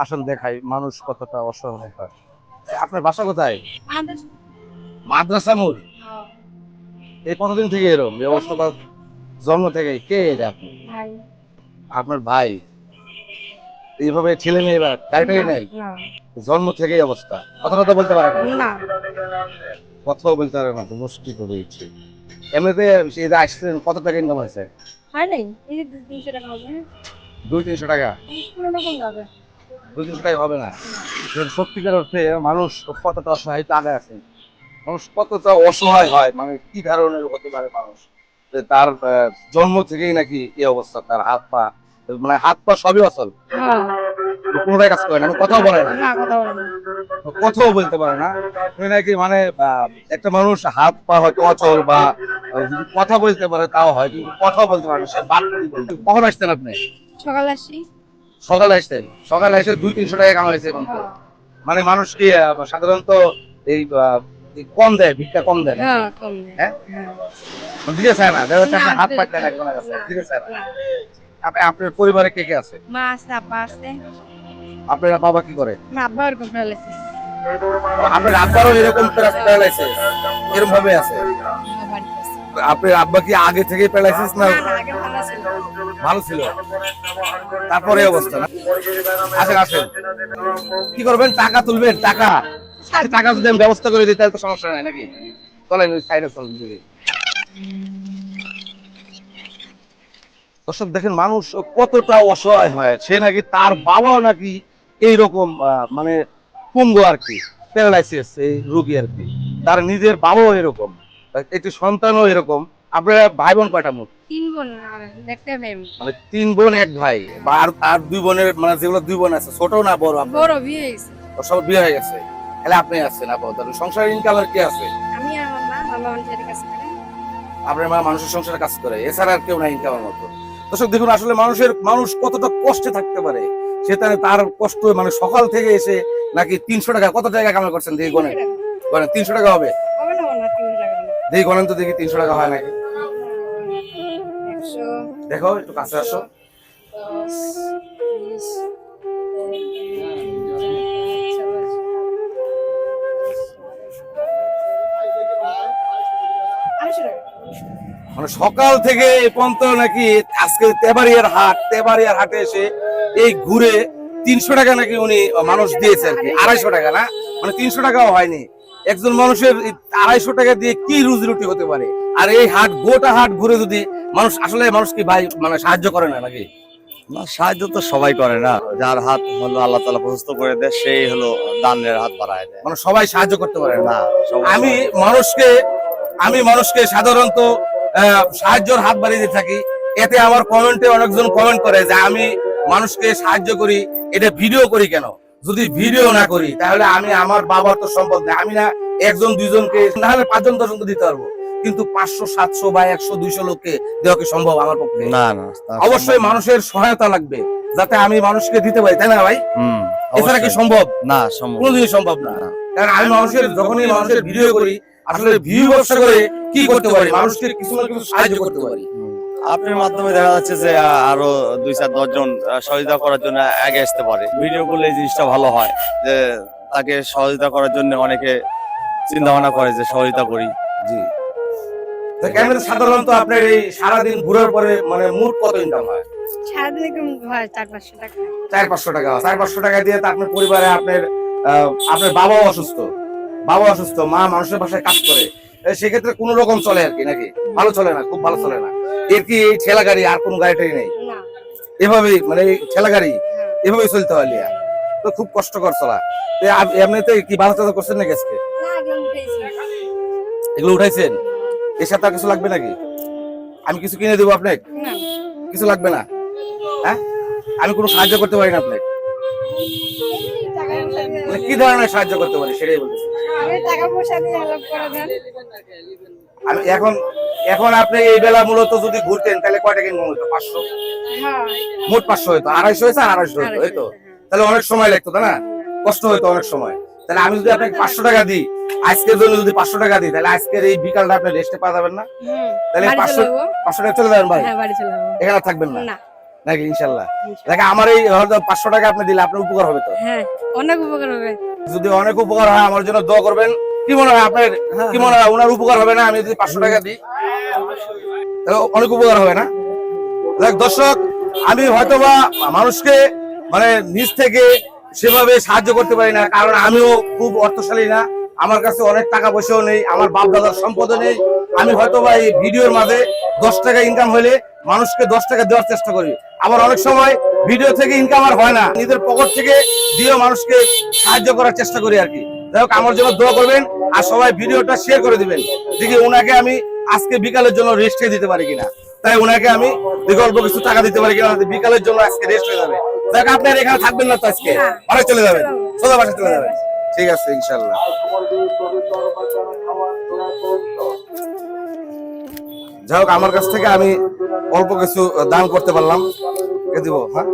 আসল দেখাই মানুষ কতটা অসহায় হয়। আপনার বাসা কোথায়? মাদ্রাসা মোড়। এই কতদিন থেকে এরকম এই অবস্থা বা জন্ম থেকে? কে এটা আপনি? আপনার ভাই? এইভাবে ছেলে মেয়ে বা টাইটাই নাই, জন্ম থেকেই অবস্থা। কথা কথা বলতে পারে না, কথাও বলতে পারে না, তো মুশকিল করে দিচ্ছে। এমনিতে এই যে আসছেন, কত টাকা ইনকাম হয়েছে? হয় নাই, এই যে 200 টাকা হবে। 200-300 টাকা? কোনো রকম যাবে 200 টাকায় হবে না। না। সত্যিকার অর্থে মানুষ কতটা অসহায় আগে আছে, মানুষ কতটা অসহায় হয়, মানে কি ধরনের হতে পারে মানুষ যে তার জন্ম থেকেই নাকি এই অবস্থা, তার হাত পা, মানে হাত পা সবই অচল, হ্যাঁ, কোনোটাই কাজ করে না, মানে কথাও বলে না, না কথা বলে না। কথাও বলতে পারে না। উনি নাকি মানে একটা মানুষ হাত পা হয়তো অচল বা যদি কথা বলতে পারে তাও হয়, কিন্তু কথাও বলতে পারে না, সে বাদ দিয়ে বলতে। কখন আসতেন আপনি? সকালে আসি। সকালে আসতেন? সকালে এসে 200-300 টাকা কামাইছে এখন তো। মানে মানুষ কি সাধারণত এই কম দেয়, ভিক্ষা কম দেয় নাকি? হ্যাঁ, কম দেয়। হ্যাঁ, হ্যাঁ। দিতে চায় না, দেখা যাচ্ছে না, আপনার হাত দিতে পাতলে না, চায় কোনো কাছে না। দিতে চায় না। না। আপনার পরিবারে কে কে আছে? মা আছে, আব্বা আছে। আপনার বাবা কি করে? না, আব্বা ওরকম প্যারালাইসিস। আপনার আব্বারও এরকম প্যারালাইসিস, এরকম ভাবে আছে? বাড়িতে আছে। আপনার আব্বা কি আগে থেকে প্যারালাইসিস না? না, না, আগে ভালো ছিল। ভালো ছিল, তারপরে এই অবস্থা না? আসেন আসেন, কি করবেন? টাকা তুলবেন? টাকা, টাকা যদি আমি ব্যবস্থা করে দিই তাহলে তো সমস্যা নাই নাকি? চলেন ওই সাইডে চলেন দিদি। দর্শক দেখেন মানুষ কতটা অসহায় হয়, সে নাকি তার বাবাও নাকি এইরকম মানে পঙ্গু আর কি, প্যারালাইসিস এই রোগী আর কি, তার নিজের বাবাও এরকম, একটি সন্তানও এরকম। আপনারা ভাই বোন কয়টা মোট? 3 বোন আর একটা ভাই। মানে 3 বোন 1 ভাই, বা আর 2 বোনের, মানে যেগুলো 2 বোন আছে, ছোট না বড়? আপনার বড় বিয়ে হয়েছে। সব বিয়ে হয়ে গেছে, তাহলে আপনি আছেন আপাতত সংসার ইনকাম আর কি আছে? আমি আর আমার মা, বাবা মানুষের কাছে করে। আপনার মা মানুষের সংসারে কাজ করে, এছাড়া আর কেউ নাই ইনকামের মতো। দর্শক দেখুন আসলে মানুষ কতটা কষ্টে থাকতে পারে, সে তার কষ্ট, মানে সকাল থেকে এসে নাকি 300 টাকা, কত টাকা কামাই করছেন দেখি গণেন, 300 টাকা হবে? হবে না, না 300 টাকা না। দেখি গণেন তো দেখি 300 টাকা হয় নাকি। 100, দেখো একটু কাছে আসো। 10, 20, 200 টাকা। মানে সকাল থেকে এই পর্যন্ত নাকি আজকে তেবাড়িয়ার হাটে এসে এই ঘুরে 300 টাকা নাকি উনি মানুষ দিয়েছে আর কি, 250 টাকা না, মানে 300 টাকাও হয়নি। একজন মানুষের 250 টাকা দিয়ে কি রুজি রুটি হতে পারে? আর এই গোটা হাট ঘুরে যদি মানুষ, আসলে মানুষ কি ভাই মানে সাহায্য করে না নাকি? না, সাহায্য তো সবাই করে না, যার হাত হলো আল্লাহ তাআলা প্রশস্ত করে দেয় সেই হলো দানের হাত বাড়ায় দেয়। মানে সবাই সাহায্য করতে পারে না। না, সবাই আমি মানুষকে সাধারণত সাহায্যের হাত বাড়িয়ে দিয়ে থাকি, এতে আমার কমেন্টে অনেকজন কমেন্ট করে যে আমি মানুষকে সাহায্য করি, এটা ভিডিও করি কেন? যদি ভিডিও না করি তাহলে আমি, আমার বাবার তো সম্পদ নেই, আমি না 1-2জনকে, না হলে 5-10জনকে দিতে পারবো, কিন্তু 500-700 বা 100-200 লোককে দেওয়া কি সম্ভব আমার পক্ষে? না না, তা অবশ্যই সম্ভব না। মানুষের সহায়তা লাগবে যাতে আমি মানুষকে দিতে পারি, তাই না ভাই? হুম, এছাড়া কি অবশ্যই। সম্ভব? না, সম্ভব না। কোনোদিনই সম্ভব না। কারণ আমি যখনই মানুষের ভিডিও করি, আসলে ভিউ ব্যবসা করে কি করতে পারি? মানুষকে কিছু না কিছু সাহায্য করতে পারি। হুম। আপনার মাধ্যমে দেখা যাচ্ছে যে আরো 2-4-10 জন সহযোগিতা করার জন্য আগে আসতে পারে। ভিডিও করলে এই জিনিসটা ভালো হয় যে তাকে সহযোগিতা করার জন্য অনেকে চিন্তা ভাবনা করে যে সহযোগিতা করি। জি। তো ক্যামেরা সাধারণত আপনার এই সারাদিন ঘুরার পরে মানে মোট কত ইনকাম হয়? সারাদিন এরকম হয় 400-500 টাকা। 400-500 টাকা। 400-500 টাকা দিয়ে তো আপনার পরিবারে আপনার বাবাও অসুস্থ, মা মানুষের বাসায় কাজ করে, সেক্ষেত্রে কোন রকম চলে আর কি নাকি? ভালো চলে না, খুব ভালো চলে না। এর কি এই ঠেলা গাড়ি, আর কোন গাড়িটাই নেই? না। এভাবেই মানে এই ঠেলা গাড়ি হ্যাঁ। এভাবেই চলতে হয় লিয়া, তো খুব কষ্টকর চলা। তো এমনিতে কি বাজার টাজার করছেন নাকি আজকে? না, একদম উঠেছি। এগুলো উঠাইছেন? এর সাথে আর কিছু লাগবে নাকি? আমি কিছু কিনে দেবো আপনাকে? না। কিছু লাগবে না? হ্যাঁ, আমি কোনো সাহায্য করতে পারি না আপনাকে? এমনি টাকা পয়সা দিয়ে মানে কি ধরনের সাহায্য করতে পারি সেটাই বলতেছি। আমি টাকা পয়সা দিয়ে হেল্প করে দেন। আমি এখন আপনি এই বেলা মূলত যদি ঘুরতেন তাহলে কয় টাকা ইনকাম হতো? 500? হ্যাঁ। মোট 500 হতো, 250 হয়েছে আর 250 হতো, এই তো। তাহলে অনেক সময় লাগতো, তাই না? কষ্ট হতো অনেক সময়। তাহলে আমি যদি আপনাকে 500 টাকা দিই, আজকের জন্য যদি 500 টাকা দিই, তাহলে আজকের এই বিকালটা আপনি রেস্টে পাওয়া যাবেন না? হুম। তাহলে বাড়ি 500 চলে যাবো। 500 টাকা চলে যাবেন ভাই, হ্যাঁ, বাড়ি চলে যাবো। এখানে থাকবেন না? না। নাকি ইনশাল্লাহ? দেখে আমার এই হয়তো 500 টাকা আপনি দিলে আপনার উপকার হবে তো। হ্যাঁ, অনেক উপকার হবে। যদি অনেক উপকার হয় আমার জন্য দোয়া করবেন। কি মনে হয় আপনার, কি মনে হয় ওনার উপকার হবে না আমি যদি 500 টাকা দিই? তাহলে অনেক উপকার হবে না? দেখ দর্শক, আমি হয়তোবা মানুষকে মানে নিজ থেকে সেভাবে সাহায্য করতে পারি না, কারণ আমিও খুব অর্থশালী না, আমার কাছে অনেক টাকা পয়সাও নেই, আমার বাপ দাদার সম্পদও নেই। আমি হয়তোবা এই ভিডিওর মাঝে 10 টাকা ইনকাম হলে মানুষকে 10 টাকা দেওয়ার চেষ্টা করি। আবার অনেক সময় ভিডিও থেকে ইনকাম আর হয় না, নিজের পকেট থেকে দিয়েও মানুষকে সাহায্য করার চেষ্টা করি আর কি। যাই হোক, আমার জন্য দোয়া করবেন আর সবাই ভিডিওটা শেয়ার করে দিবেন, দেখি ওনাকে আমি আজকে বিকালের জন্য রেস্টে দিতে পারি কিনা। তাই ওনাকে আমি বিকল্প কিছু টাকা দিতে পারি কিনা, বিকালের জন্য আজকে রেস্ট হয়ে যাবে। দেখ আপনার এখানে থাকবেন না তো আজকে, বাড়ি চলে যাবেন, সোজা বাসা চলে যাবেন। ঠিক আছে ইনশাল্লাহ। যাই হোক, আমার কাছ থেকে আমি অল্প কিছু দান করতে পারলাম, এ দিব। হ্যাঁ,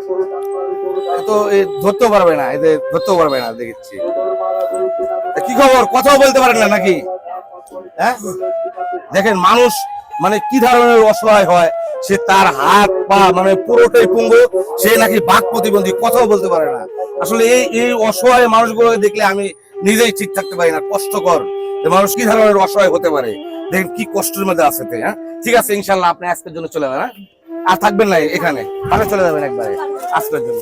তো এই ধরতেও পারবে না, এদের ধরতেও পারবে না দেখেছি। কি খবর, কথাও বলতে পারেন না নাকি? হ্যাঁ, দেখেন মানুষ মানে কি ধরনের অসহায় হয়, সে তার হাত পা মানে পুরোটাই পঙ্গু, সে নাকি বাক প্রতিবন্ধী, কথাও বলতে পারে না। আসলে এই অসহায় মানুষগুলো দেখলে আমি নিজেই ঠিক থাকতে পারি না, কষ্টকর যে মানুষ কি ধরনের অসহায় হতে পারে, দেখেন কি কষ্টের মধ্যে আছে। হ্যাঁ, ঠিক আছে ইনশাল্লাহ, আপনি আজকের জন্য চলে যাবেন। হ্যাঁ, আর থাকবেন না এখানে, চলে যাবেন একবারে আজকের জন্য।